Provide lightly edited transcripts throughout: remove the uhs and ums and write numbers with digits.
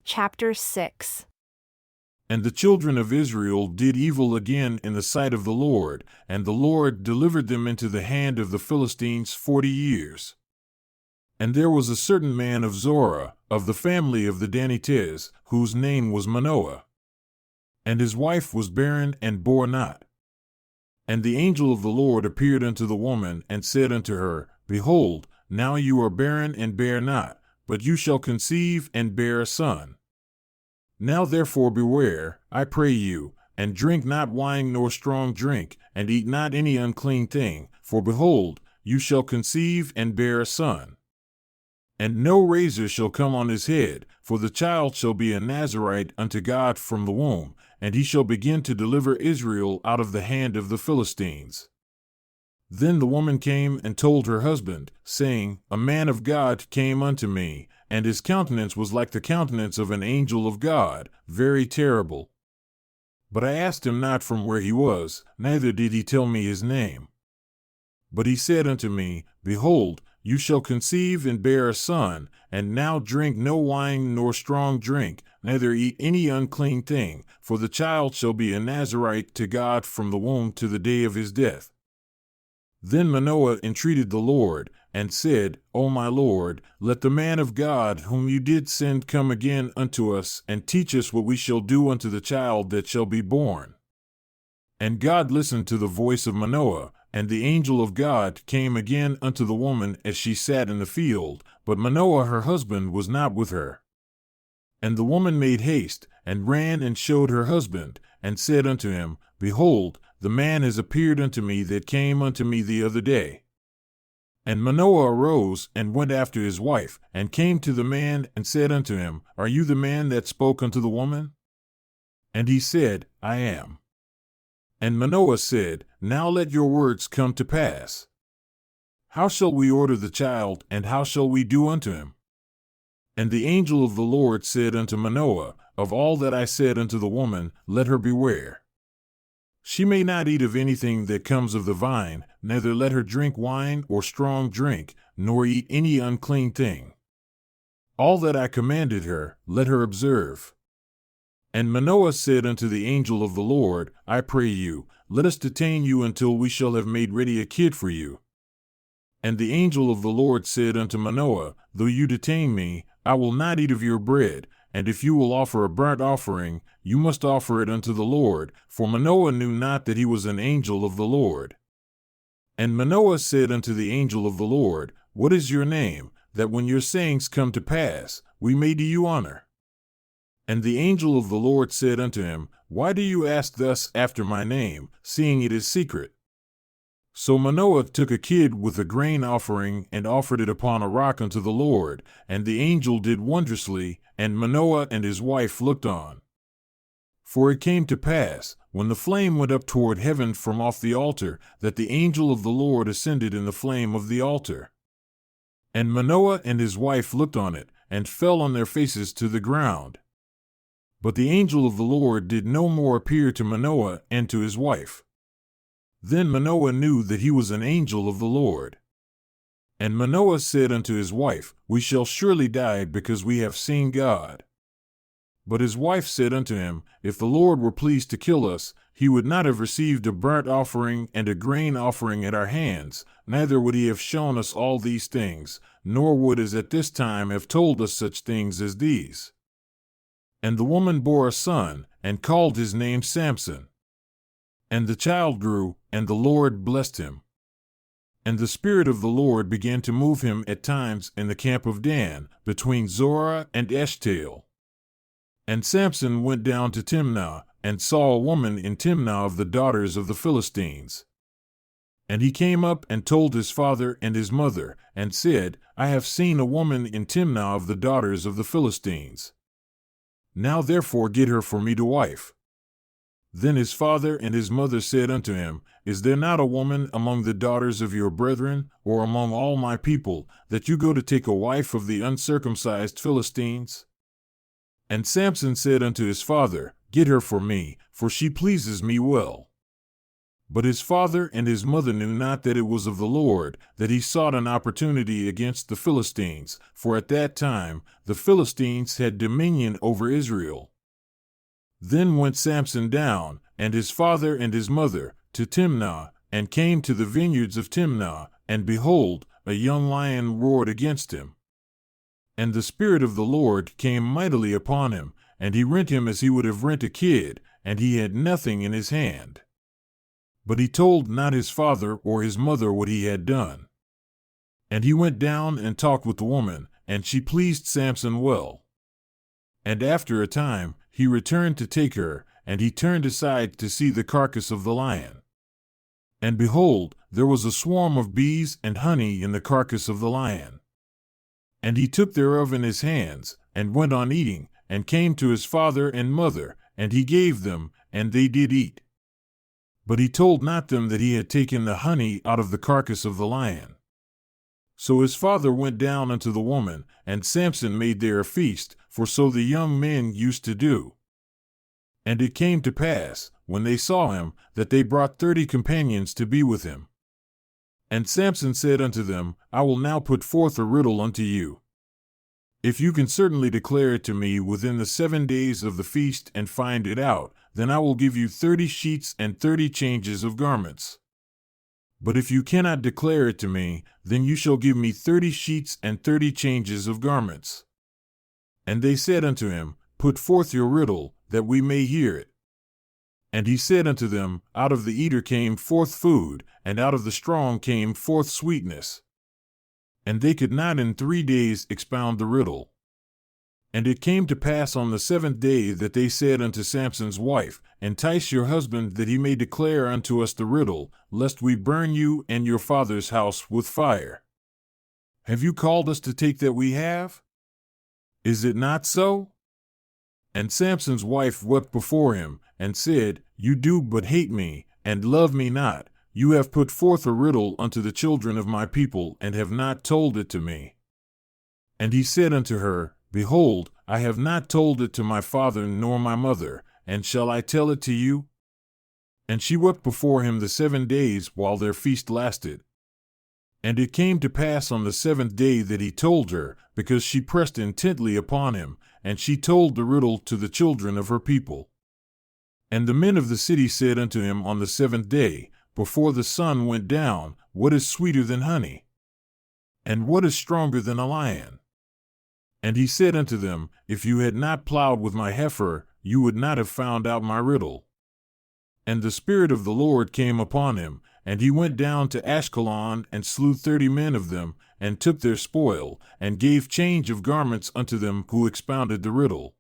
Chapter 6. And the children of Israel did evil again in the sight of the Lord, and the Lord delivered them into the hand of the Philistines 40 years. And there was a certain man of Zorah, of the family of the Danites, whose name was Manoah. And his wife was barren and bore not. And the angel of the Lord appeared unto the woman, and said unto her, Behold, now you are barren and bear not, but you shall conceive and bear a son. Now therefore beware, I pray you, and drink not wine nor strong drink, and eat not any unclean thing, for behold, you shall conceive and bear a son. And no razor shall come on his head, for the child shall be a Nazarite unto God from the womb, and he shall begin to deliver Israel out of the hand of the Philistines. Then the woman came and told her husband, saying, A man of God came unto me, and his countenance was like the countenance of an angel of God, very terrible. But I asked him not from where he was, neither did he tell me his name. But he said unto me, Behold, you shall conceive and bear a son, and now drink no wine nor strong drink, neither eat any unclean thing, for the child shall be a Nazarite to God from the womb to the day of his death. Then Manoah entreated the Lord, and said, O my Lord, let the man of God whom you did send come again unto us, and teach us what we shall do unto the child that shall be born. And God listened to the voice of Manoah, and the angel of God came again unto the woman as she sat in the field, but Manoah her husband was not with her. And the woman made haste, and ran and showed her husband, and said unto him, Behold, the man has appeared unto me that came unto me the other day. And Manoah arose, and went after his wife, and came to the man, and said unto him, Are you the man that spoke unto the woman? And he said, I am. And Manoah said, Now let your words come to pass. How shall we order the child, and how shall we do unto him? And the angel of the Lord said unto Manoah, Of all that I said unto the woman, let her beware. She may not eat of anything that comes of the vine, neither let her drink wine or strong drink, nor eat any unclean thing. All that I commanded her, let her observe. And Manoah said unto the angel of the Lord, I pray you, let us detain you until we shall have made ready a kid for you. And the angel of the Lord said unto Manoah, Though you detain me, I will not eat of your bread, and if you will offer a burnt offering, you must offer it unto the Lord, for Manoah knew not that he was an angel of the Lord. And Manoah said unto the angel of the Lord, What is your name, that when your sayings come to pass, we may do you honor? And the angel of the Lord said unto him, Why do you ask thus after my name, seeing it is secret? So Manoah took a kid with a grain offering, and offered it upon a rock unto the Lord, and the angel did wondrously, and Manoah and his wife looked on. For it came to pass, when the flame went up toward heaven from off the altar, that the angel of the Lord ascended in the flame of the altar. And Manoah and his wife looked on it, and fell on their faces to the ground. But the angel of the Lord did no more appear to Manoah and to his wife. Then Manoah knew that he was an angel of the Lord. And Manoah said unto his wife, We shall surely die because we have seen God. But his wife said unto him, If the Lord were pleased to kill us, he would not have received a burnt offering and a grain offering at our hands, neither would he have shown us all these things, nor would as at this time have told us such things as these. And the woman bore a son, and called his name Samson. And the child grew, and the Lord blessed him. And the Spirit of the Lord began to move him at times in the camp of Dan, between Zorah and Eshtaol. And Samson went down to Timnah, and saw a woman in Timnah of the daughters of the Philistines. And he came up and told his father and his mother, and said, I have seen a woman in Timnah of the daughters of the Philistines. Now therefore get her for me to wife. Then his father and his mother said unto him, Is there not a woman among the daughters of your brethren, or among all my people, that you go to take a wife of the uncircumcised Philistines? And Samson said unto his father, Get her for me, for she pleases me well. But his father and his mother knew not that it was of the Lord that he sought an opportunity against the Philistines, for at that time the Philistines had dominion over Israel. Then went Samson down, and his father and his mother, to Timnah, and came to the vineyards of Timnah, and behold, a young lion roared against him. And the Spirit of the Lord came mightily upon him, and he rent him as he would have rent a kid, and he had nothing in his hand. But he told not his father or his mother what he had done. And he went down and talked with the woman, and she pleased Samson well. And after a time he returned to take her, and he turned aside to see the carcass of the lion. And behold, there was a swarm of bees and honey in the carcass of the lion. And he took thereof in his hands, and went on eating, and came to his father and mother, and he gave them, and they did eat. But he told not them that he had taken the honey out of the carcass of the lion. So his father went down unto the woman, and Samson made there a feast, for so the young men used to do. And it came to pass, when they saw him, that they brought 30 companions to be with him. And Samson said unto them, I will now put forth a riddle unto you. If you can certainly declare it to me within the 7 days of the feast and find it out, then I will give you 30 sheets and 30 changes of garments. But if you cannot declare it to me, then you shall give me 30 sheets and 30 changes of garments. And they said unto him, Put forth your riddle, that we may hear it. And he said unto them, Out of the eater came forth food, and out of the strong came forth sweetness. And they could not in 3 days expound the riddle. And it came to pass on the 7th day that they said unto Samson's wife, Entice your husband that he may declare unto us the riddle, lest we burn you and your father's house with fire. Have you called us to take that we have? Is it not so? And Samson's wife wept before him, and said, You do but hate me, and love me not. You have put forth a riddle unto the children of my people, and have not told it to me. And he said unto her, Behold, I have not told it to my father nor my mother, and shall I tell it to you? And she wept before him the 7 days while their feast lasted. And it came to pass on the 7th day that he told her, because she pressed intently upon him, and she told the riddle to the children of her people. And the men of the city said unto him on the 7th day, before the sun went down, What is sweeter than honey? And what is stronger than a lion? And he said unto them, If you had not plowed with my heifer, you would not have found out my riddle. And the Spirit of the Lord came upon him, and he went down to Ashkelon, and slew 30 men of them, and took their spoil, and gave change of garments unto them who expounded the riddle.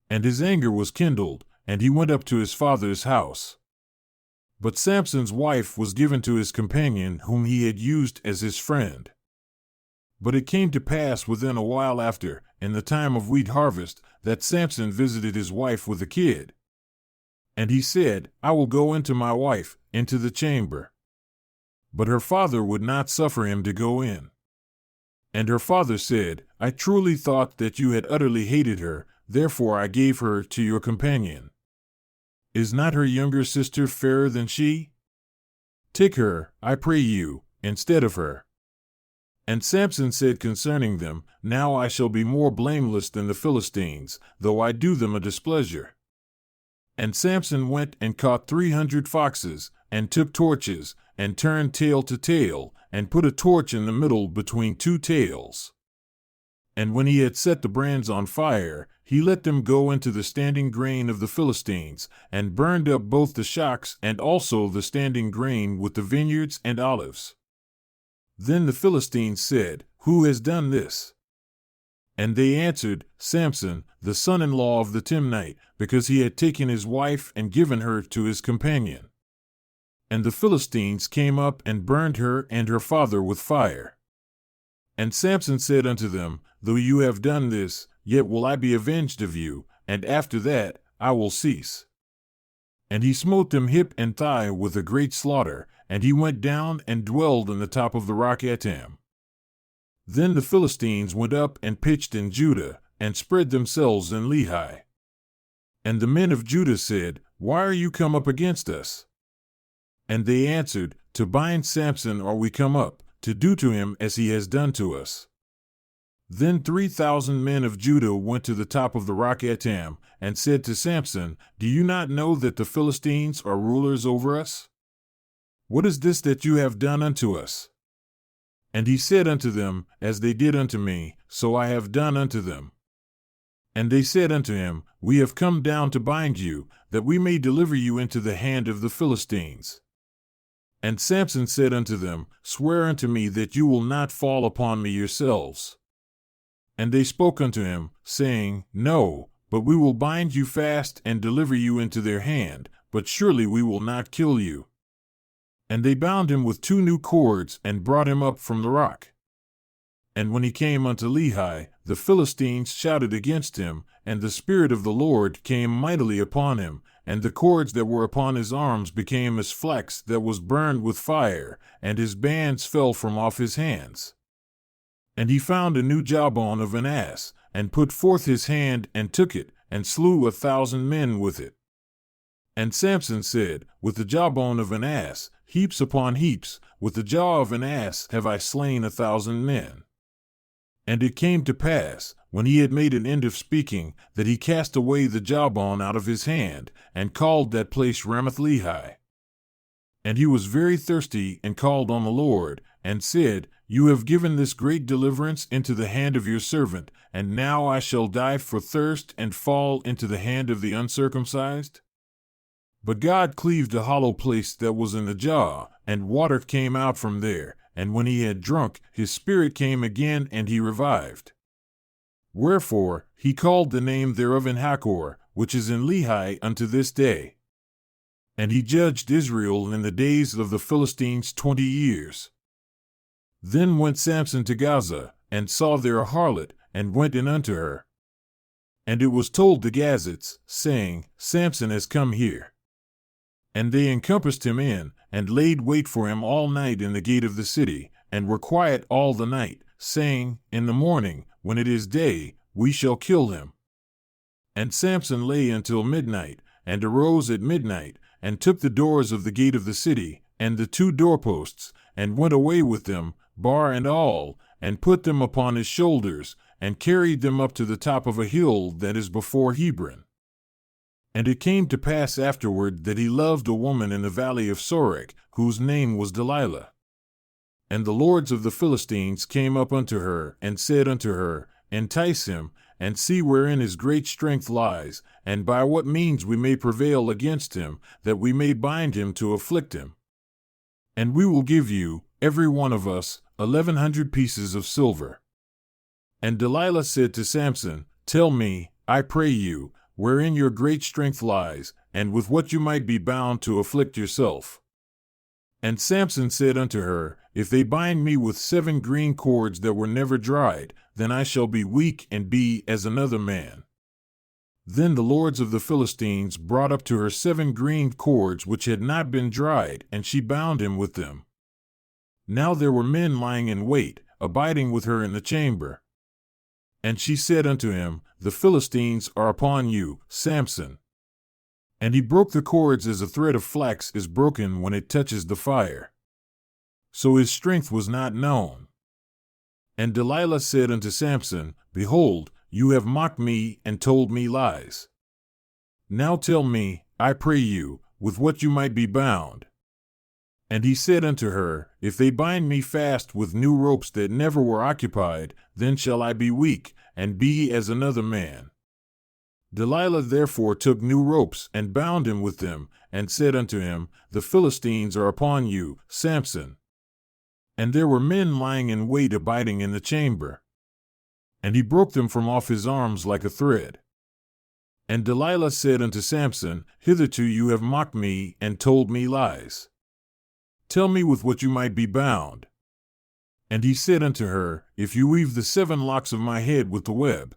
And his anger was kindled, and he went up to his father's house. But Samson's wife was given to his companion whom he had used as his friend. But it came to pass within a while after, in the time of wheat harvest, that Samson visited his wife with a kid. And he said, I will go into my wife, into the chamber. But her father would not suffer him to go in. And her father said, I truly thought that you had utterly hated her, therefore I gave her to your companion. Is not her younger sister fairer than she? Take her, I pray you, instead of her. And Samson said concerning them, Now I shall be more blameless than the Philistines, though I do them a displeasure. And Samson went and caught 300 foxes, and took torches, and turned tail to tail, and put a torch in the middle between 2 tails. And when he had set the brands on fire, he let them go into the standing grain of the Philistines, and burned up both the shocks and also the standing grain with the vineyards and olives. Then the Philistines said, Who has done this? And they answered, Samson, the son-in-law of the Timnite, because he had taken his wife and given her to his companion. And the Philistines came up and burned her and her father with fire. And Samson said unto them, Though you have done this, yet will I be avenged of you, and after that I will cease. And he smote them hip and thigh with a great slaughter, and he went down and dwelled in the top of the rock Etam. Then the Philistines went up and pitched in Judah, and spread themselves in Lehi. And the men of Judah said, Why are you come up against us? And they answered, To bind Samson are we come up, to do to him as he has done to us. Then 3,000 men of Judah went to the top of the rock Etam, and said to Samson, Do you not know that the Philistines are rulers over us? What is this that you have done unto us? And he said unto them, As they did unto me, so I have done unto them. And they said unto him, We have come down to bind you, that we may deliver you into the hand of the Philistines. And Samson said unto them, Swear unto me that you will not fall upon me yourselves. And they spoke unto him, saying, No, but we will bind you fast and deliver you into their hand, but surely we will not kill you. And they bound him with 2 new cords, and brought him up from the rock. And when he came unto Lehi, the Philistines shouted against him, and the Spirit of the Lord came mightily upon him, and the cords that were upon his arms became as flax that was burned with fire, and his bands fell from off his hands. And he found a new jawbone of an ass, and put forth his hand, and took it, and slew 1,000 men with it. And Samson said, With the jawbone of an ass, heaps upon heaps, with the jaw of an ass have I slain 1,000 men. And it came to pass, when he had made an end of speaking, that he cast away the jawbone out of his hand, and called that place Ramath-Lehi. And he was very thirsty, and called on the Lord, and said, You have given this great deliverance into the hand of your servant, and now I shall die for thirst and fall into the hand of the uncircumcised? But God cleaved a hollow place that was in the jaw, and water came out from there, and when he had drunk, his spirit came again, and he revived. Wherefore he called the name thereof En-hakkore, which is in Lehi unto this day. And he judged Israel in the days of the Philistines 20 years. Then went Samson to Gaza, and saw there a harlot, and went in unto her. And it was told the Gazites, saying, Samson has come here. And they encompassed him in, and laid wait for him all night in the gate of the city, and were quiet all the night, saying, In the morning, when it is day, we shall kill him. And Samson lay until midnight, and arose at midnight, and took the doors of the gate of the city, and the 2 doorposts, and went away with them, bar and all, and put them upon his shoulders, and carried them up to the top of a hill that is before Hebron. And it came to pass afterward that he loved a woman in the valley of Sorek, whose name was Delilah. And the lords of the Philistines came up unto her, and said unto her, Entice him, and see wherein his great strength lies, and by what means we may prevail against him, that we may bind him to afflict him. And we will give you, every one of us, 1,100 pieces of silver. And Delilah said to Samson, Tell me, I pray you, wherein your great strength lies, and with what you might be bound to afflict yourself. And Samson said unto her, If they bind me with 7 green cords that were never dried, then I shall be weak and be as another man. Then the lords of the Philistines brought up to her 7 green cords which had not been dried, and she bound him with them. Now there were men lying in wait, abiding with her in the chamber. And she said unto him, The Philistines are upon you, Samson. And he broke the cords as a thread of flax is broken when it touches the fire. So his strength was not known. And Delilah said unto Samson, Behold, you have mocked me and told me lies. Now tell me, I pray you, with what you might be bound. And he said unto her, If they bind me fast with new ropes that never were occupied, then shall I be weak, and be as another man. Delilah therefore took new ropes, and bound him with them, and said unto him, The Philistines are upon you, Samson. And there were men lying in wait abiding in the chamber. And he broke them from off his arms like a thread. And Delilah said unto Samson, Hitherto you have mocked me and told me lies. Tell me with what you might be bound. And he said unto her, If you weave the 7 locks of my head with the web.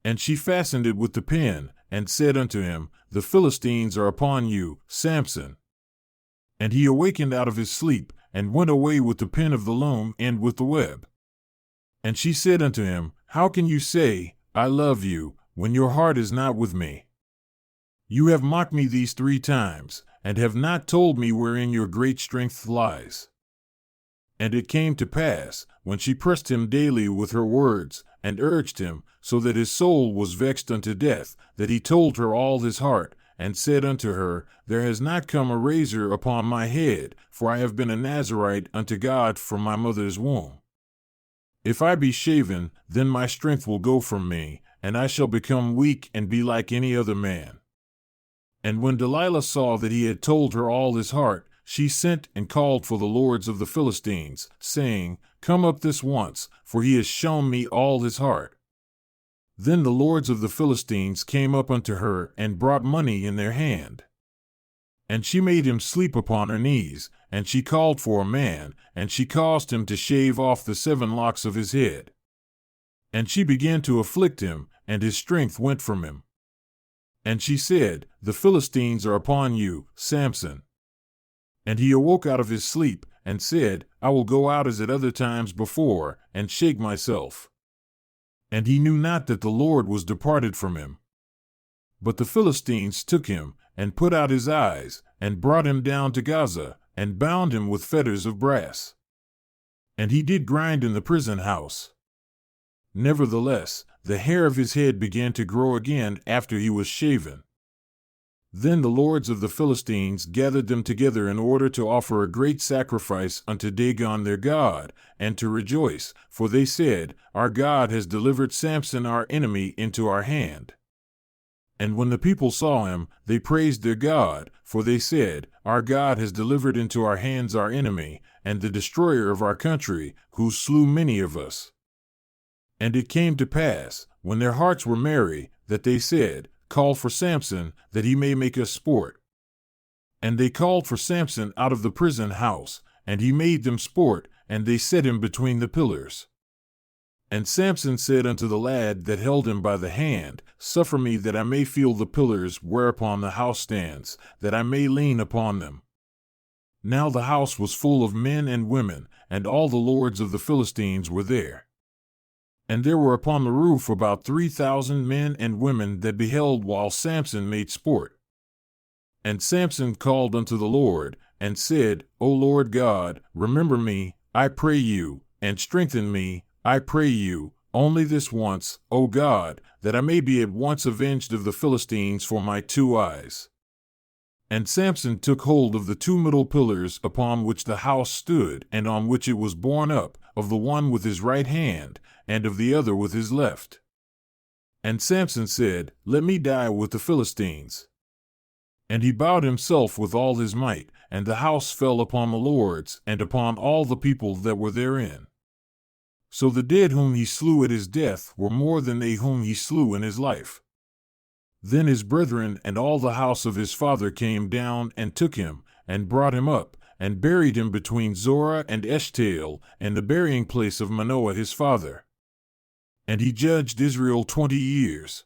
And she fastened it with the pin, and said unto him, The Philistines are upon you, Samson. And he awakened out of his sleep, and went away with the pin of the loom and with the web. And she said unto him, How can you say, I love you, when your heart is not with me? You have mocked me these 3 times, and have not told me wherein your great strength lies. And it came to pass, when she pressed him daily with her words, and urged him, so that his soul was vexed unto death, that he told her all his heart, and said unto her, There has not come a razor upon my head, for I have been a Nazarite unto God from my mother's womb. If I be shaven, then my strength will go from me, and I shall become weak and be like any other man. And when Delilah saw that he had told her all his heart, she sent and called for the lords of the Philistines, saying, Come up this once, for he has shown me all his heart. Then the lords of the Philistines came up unto her, and brought money in their hand. And she made him sleep upon her knees, and she called for a man, and she caused him to shave off the 7 locks of his head. And she began to afflict him, and his strength went from him. And she said, The Philistines are upon you, Samson. And he awoke out of his sleep, and said, I will go out as at other times before, and shake myself. And he knew not that the Lord was departed from him. But the Philistines took him, and put out his eyes, and brought him down to Gaza, and bound him with fetters of brass. And he did grind in the prison house. Nevertheless, the hair of his head began to grow again after he was shaven. Then the lords of the Philistines gathered them together in order to offer a great sacrifice unto Dagon their god, and to rejoice, for they said, Our God has delivered Samson our enemy into our hand. And when the people saw him, they praised their God, for they said, Our God has delivered into our hands our enemy, and the destroyer of our country, who slew many of us. And it came to pass, when their hearts were merry, that they said, Call for Samson, that he may make us sport. And they called for Samson out of the prison house, and he made them sport, and they set him between the pillars. And Samson said unto the lad that held him by the hand, Suffer me that I may feel the pillars whereupon the house stands, that I may lean upon them. Now the house was full of men and women, and all the lords of the Philistines were there. And there were upon the roof about 3,000 men and women that beheld while Samson made sport. And Samson called unto the Lord, and said, O Lord God, remember me, I pray you, and strengthen me, I pray you, only this once, O God, that I may be at once avenged of the Philistines for my 2 eyes. And Samson took hold of the 2 middle pillars upon which the house stood, and on which it was borne up, of the one with his right hand, and of the other with his left. And Samson said, Let me die with the Philistines. And he bowed himself with all his might, and the house fell upon the lords, and upon all the people that were therein. So the dead whom he slew at his death were more than they whom he slew in his life. Then his brethren and all the house of his father came down and took him, and brought him up, and buried him between Zorah and Eshtaol, and the burying place of Manoah his father. And he judged Israel 20 years.